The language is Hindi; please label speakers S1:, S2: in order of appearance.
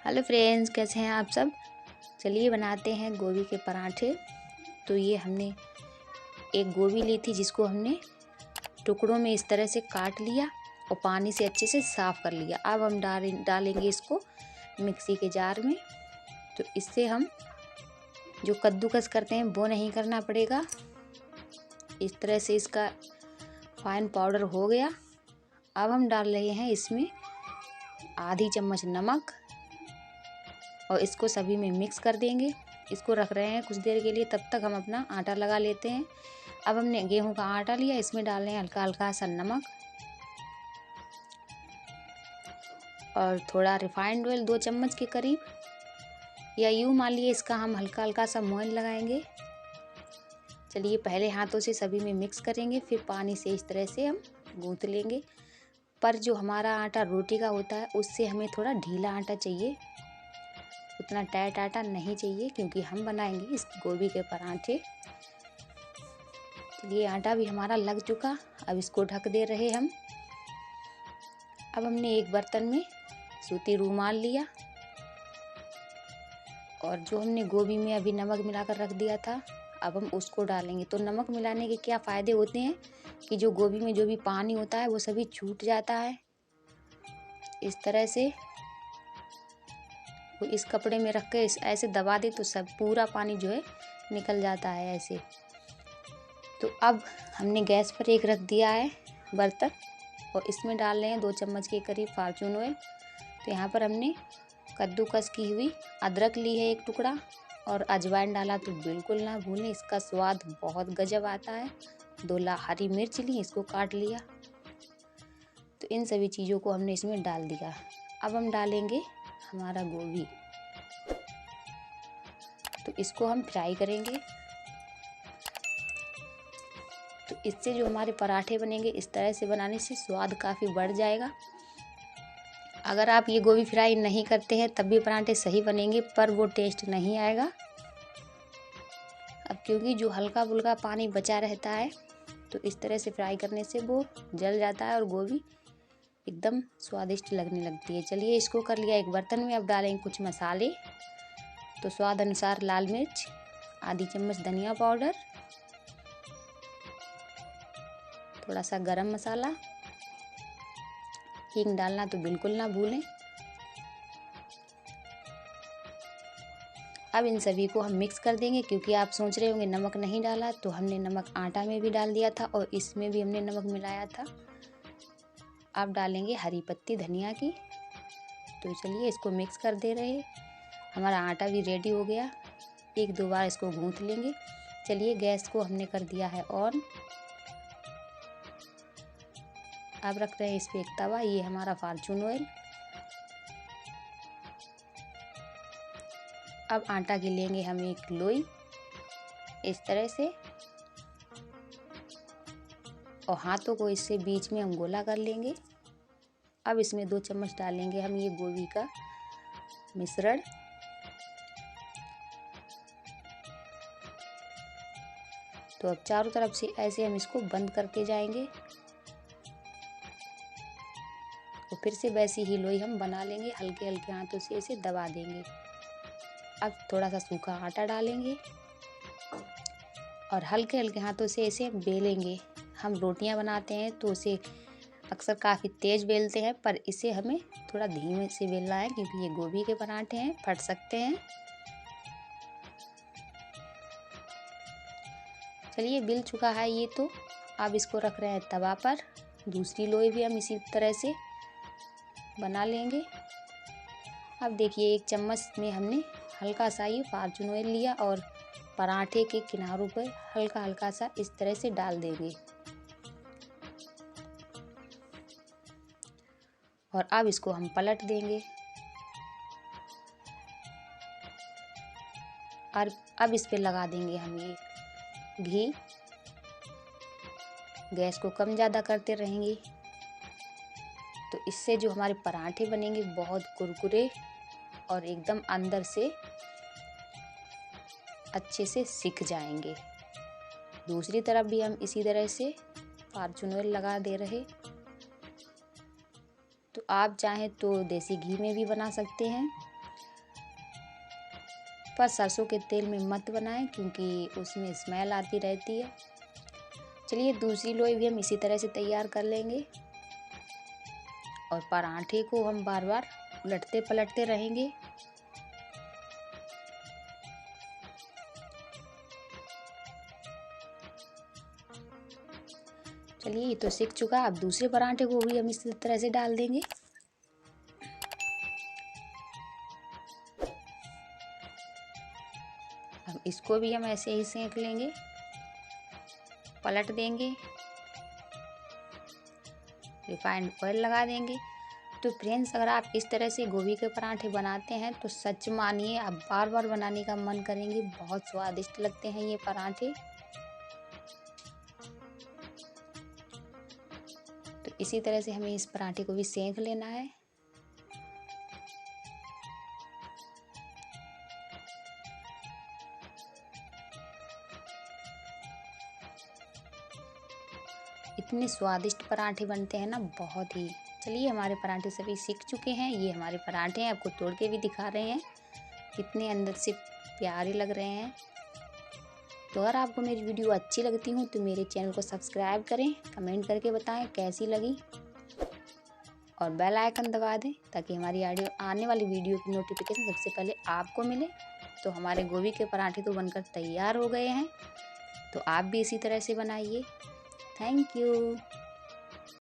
S1: हेलो फ्रेंड्स, कैसे हैं आप सब। चलिए बनाते हैं गोभी के पराठे। तो ये हमने एक गोभी ली थी जिसको हमने टुकड़ों में इस तरह से काट लिया और पानी से अच्छे से साफ़ कर लिया। अब हम डालेंगे इसको मिक्सी के जार में। तो इससे हम जो कद्दूकस करते हैं वो नहीं करना पड़ेगा। इस तरह से इसका फाइन पाउडर हो गया। अब हम डाल रहे हैं इसमें आधी चम्मच नमक और इसको सभी में मिक्स कर देंगे। इसको रख रहे हैं कुछ देर के लिए, तब तक हम अपना आटा लगा लेते हैं। अब हमने गेहूं का आटा लिया, इसमें डाल रहे हैं हल्का हल्का सा नमक और थोड़ा रिफाइंड ऑयल 2 चम्मच के करीब, या यूँ मान लिए इसका हम हल्का हल्का सा मोयन लगाएंगे। चलिए पहले हाथों से सभी में मिक्स करेंगे, फिर पानी से इस तरह से हम गूँथ लेंगे। पर जो हमारा आटा रोटी का होता है उससे हमें थोड़ा ढीला आटा चाहिए, उतना टाइट आटा नहीं चाहिए, क्योंकि हम बनाएंगे इस गोभी के पराठे। चलिए आटा भी हमारा लग चुका, अब इसको ढक दे रहे हम। अब हमने एक बर्तन में सूती रूमाल लिया और जो हमने गोभी में अभी नमक मिलाकर रख दिया था, अब हम उसको डालेंगे। तो नमक मिलाने के क्या फ़ायदे होते हैं कि जो गोभी में जो भी पानी होता है वो सभी छूट जाता है। इस तरह से वो इस कपड़े में रख के ऐसे दबा दे तो सब पूरा पानी जो है निकल जाता है ऐसे। तो अब हमने गैस पर एक रख दिया है बर्तन और इसमें डाल रहे हैं 2 चम्मच के करीब फार्चून ऑयल। तो यहाँ पर हमने कद्दूकस की हुई अदरक ली है एक टुकड़ा, और अजवाइन डाला तो बिल्कुल ना भूलें, इसका स्वाद बहुत गजब आता है। 2 हरी मिर्च ली, इसको काट लिया। तो इन सभी चीज़ों को हमने इसमें डाल दिया। अब हम डालेंगे हमारा गोभी, तो इसको हम फ्राई करेंगे। तो इससे जो हमारे पराठे बनेंगे, इस तरह से बनाने से स्वाद काफ़ी बढ़ जाएगा। अगर आप ये गोभी फ्राई नहीं करते हैं तब भी पराठे सही बनेंगे, पर वो टेस्ट नहीं आएगा। अब क्योंकि जो हल्का फुल्का पानी बचा रहता है, तो इस तरह से फ्राई करने से वो जल जाता है और गोभी एकदम स्वादिष्ट लगने लगती है। चलिए इसको कर लिया एक बर्तन में। अब डालेंगे कुछ मसाले। तो स्वाद अनुसार लाल मिर्च, आधी चम्मच धनिया पाउडर, थोड़ा सा गरम मसाला, हींग डालना तो बिल्कुल ना भूलें। अब इन सभी को हम मिक्स कर देंगे। क्योंकि आप सोच रहे होंगे नमक नहीं डाला, तो हमने नमक आटा में भी डाल दिया था और इसमें भी हमने नमक मिलाया था। अब डालेंगे हरी पत्ती धनिया की। तो चलिए इसको मिक्स कर दे रहे। हमारा आटा भी रेडी हो गया। 1-2 बार इसको गूँथ लेंगे। चलिए गैस को हमने कर दिया है ऑन। अब रख रहे हैं इस पे एक तवा, ये हमारा फार्चून ऑयल। अब आटा गिलेंगे हम एक लोई इस तरह से, और हाथों को इससे बीच में हम गोला कर लेंगे। अब इसमें 2 चम्मच डालेंगे हम ये गोभी का मिश्रण। तो अब चारों तरफ से ऐसे हम इसको बंद करते जाएंगे और फिर से वैसी ही लोई हम बना लेंगे। हल्के हल्के हाथों से इसे दबा देंगे। अब थोड़ा सा सूखा आटा डालेंगे और हल्के हल्के हाथों से इसे बेलेंगे। हम रोटियां बनाते हैं तो उसे अक्सर काफ़ी तेज़ बेलते हैं, पर इसे हमें थोड़ा धीमे से बेलना है, क्योंकि ये गोभी के पराठे हैं, फट सकते हैं। चलिए बिल चुका है ये तो। अब इसको रख रहे हैं तवा पर। दूसरी लोई भी हम इसी तरह से बना लेंगे। अब देखिए 1 चम्मच में हमने हल्का सा ये फार्चून ऑयल लिया और पराठे के किनारों पर हल्का हल्का सा इस तरह से डाल देंगे। और अब इसको हम पलट देंगे। और अब इस पे लगा देंगे हम ये घी। गैस को कम ज़्यादा करते रहेंगे, तो इससे जो हमारे पराठे बनेंगे बहुत कुरकुरे और एकदम अंदर से अच्छे से सिक जाएंगे। दूसरी तरफ भी हम इसी तरह से फार्चून ऑयल लगा दे रहे। तो आप चाहें तो देसी घी में भी बना सकते हैं, पर सरसों के तेल में मत बनाएं क्योंकि उसमें स्मेल आती रहती है। चलिए दूसरी लोई भी हम इसी तरह से तैयार कर लेंगे और पराठे को हम बार बार उलटते पलटते रहेंगे। चलिए ये तो सिक चुका। अब दूसरे पराठे को भी हम इसी तरह से डाल देंगे। अब इसको भी हम ऐसे ही सेंक लेंगे, पलट देंगे, रिफाइंड ऑयल लगा देंगे। तो फ्रेंड्स, अगर आप इस तरह से गोभी के पराठे बनाते हैं तो सच मानिए आप बार बार बनाने का मन करेंगे। बहुत स्वादिष्ट लगते हैं ये पराठे। तो इसी तरह से हमें इस पराठे को भी सेंक लेना है। इतने स्वादिष्ट पराठे बनते हैं ना, बहुत ही। चलिए हमारे पराठे सभी सीख चुके हैं। ये हमारे पराठे हैं, आपको तोड़ के भी दिखा रहे हैं कितने अंदर से प्यारे लग रहे हैं। तो अगर आपको मेरी वीडियो अच्छी लगती हो तो मेरे चैनल को सब्सक्राइब करें, कमेंट करके बताएं कैसी लगी और बेल आइकन दबा दें ताकि हमारी आने वाली वीडियो की नोटिफिकेशन सबसे पहले आपको मिले। तो हमारे गोभी के पराठे तो बनकर तैयार हो गए हैं। तो आप भी इसी तरह से बनाइए। Thank you.